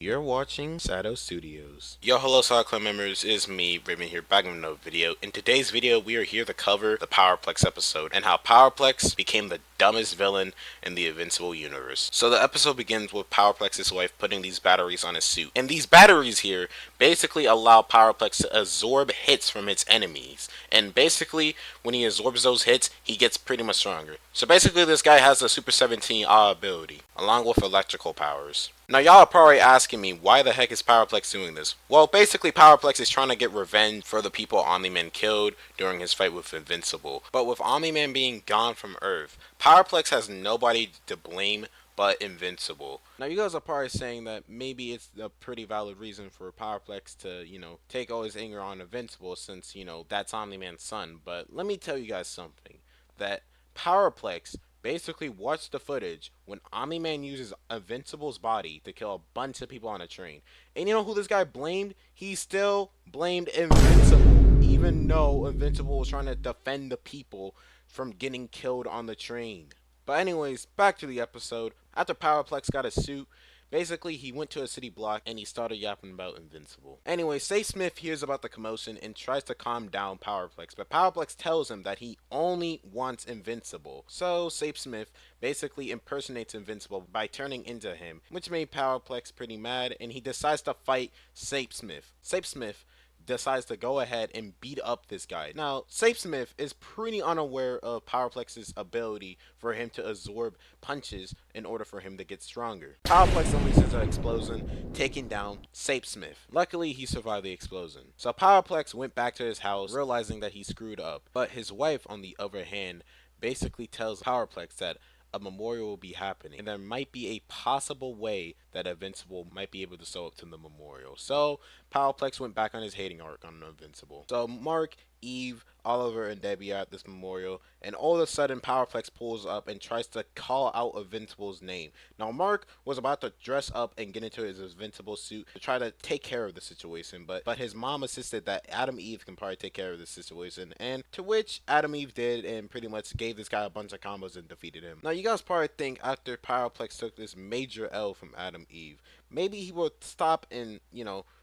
You're watching Sato Studios. Yo, hello Sato Club members, it is me, Raven here, back with another video. In today's video, we are here to cover the Power Plex episode, and how Power Plex became the dumbest villain in the Invincible universe. So the episode begins with Power Plex's wife putting these batteries on his suit. And these batteries here basically allow Power Plex to absorb hits from its enemies. And basically, when he absorbs those hits, he gets pretty much stronger. So basically, this guy has a Super 17 ability, along with electrical powers. Now y'all are probably asking me, why the heck is Power Plex doing this? Well, basically Power Plex is trying to get revenge for the people Omni-Man killed during his fight with Invincible. But with Omni-Man being gone from Earth, Power Plex has nobody to blame but Invincible. Now you guys are probably saying that maybe it's a pretty valid reason for Power Plex to, take all his anger on Invincible since, that's Omni-Man's son. But let me tell you guys something, that Power Plex basically watch the footage when Omni-Man uses Invincible's body to kill a bunch of people on a train. And you know who this guy blamed? He still blamed Invincible, even though Invincible was trying to defend the people from getting killed on the train. But anyways, back to the episode. After Powerplex got a suit, basically he went to a city block and he started yapping about Invincible. Anyway, Say Smith hears about the commotion and tries to calm down Powerplex, but Powerplex tells him that he only wants Invincible. So Say Smith basically impersonates Invincible by turning into him, which made Powerplex pretty mad, and he decides to fight Sape Smith. Sape Smith decides to go ahead and beat up this guy. Now, Safe Smith is pretty unaware of Powerplex's ability for him to absorb punches in order for him to get stronger. Powerplex unleashes an explosion, taking down Safe Smith. Luckily, he survived the explosion. So Powerplex went back to his house, realizing that he screwed up. But his wife, on the other hand, basically tells Powerplex that a memorial will be happening, and there might be a possible way that Invincible might be able to show up to the memorial. So Powerplex went back on his hating arc on Invincible. So Mark, Eve, Oliver, and Debbie are at this memorial, and all of a sudden Powerplex pulls up and tries to call out Invincible's name. Now Mark was about to dress up and get into his Invincible suit to try to take care of the situation, but his mom insisted that Adam Eve can probably take care of the situation, and to which Adam Eve did, and pretty much gave this guy a bunch of combos and defeated him. Now you guys probably think after Powerplex took this major L from Adam Eve, maybe he will stop and,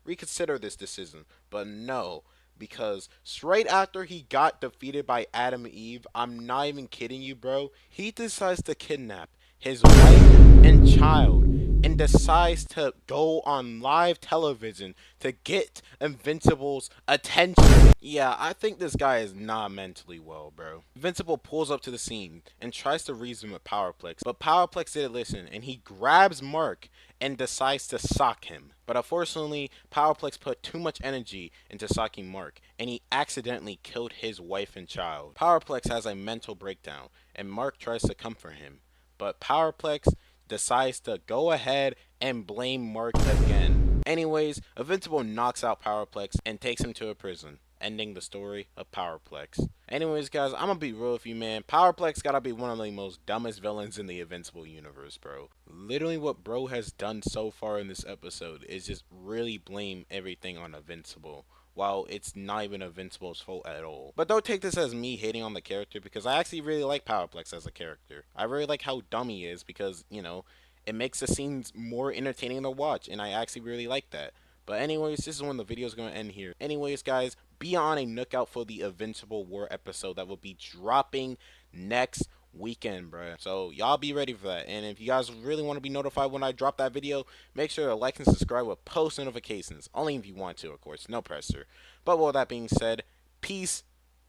reconsider this decision, but no. Because straight after he got defeated by Adam Eve, I'm not even kidding you, bro, he decides to kidnap his wife and child and decides to go on live television to get Invincible's attention. Yeah, I think this guy is not mentally well, bro. Invincible pulls up to the scene and tries to reason with Powerplex, but Powerplex didn't listen, and he grabs Mark and decides to sock him. But unfortunately, Powerplex put too much energy into socking Mark, and he accidentally killed his wife and child. Powerplex has a mental breakdown, and Mark tries to comfort him, but Powerplex decides to go ahead and blame Mark again. Anyways, Invincible knocks out Powerplex and takes him to a prison, ending the story of Powerplex. Anyways, guys, I'm gonna be real with you, man. Powerplex gotta be one of the most dumbest villains in the Invincible universe, bro. Literally what bro has done so far in this episode is just really blame everything on Invincible, while it's not even Invincible's fault at all. But don't take this as me hating on the character, because I actually really like Powerplex as a character. I really like how dumb he is because, it makes the scenes more entertaining to watch, and I actually really like that. But anyways, this is when the video is going to end here. Anyways, guys, be on a lookout for the Invincible War episode that will be dropping next weekend, bruh. So y'all be ready for that. And if you guys really want to be notified when I drop that video, make sure to like and subscribe with post notifications. Only if you want to, of course. No pressure. But with that being said, peace.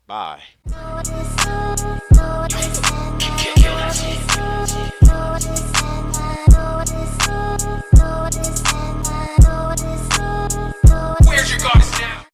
Bye.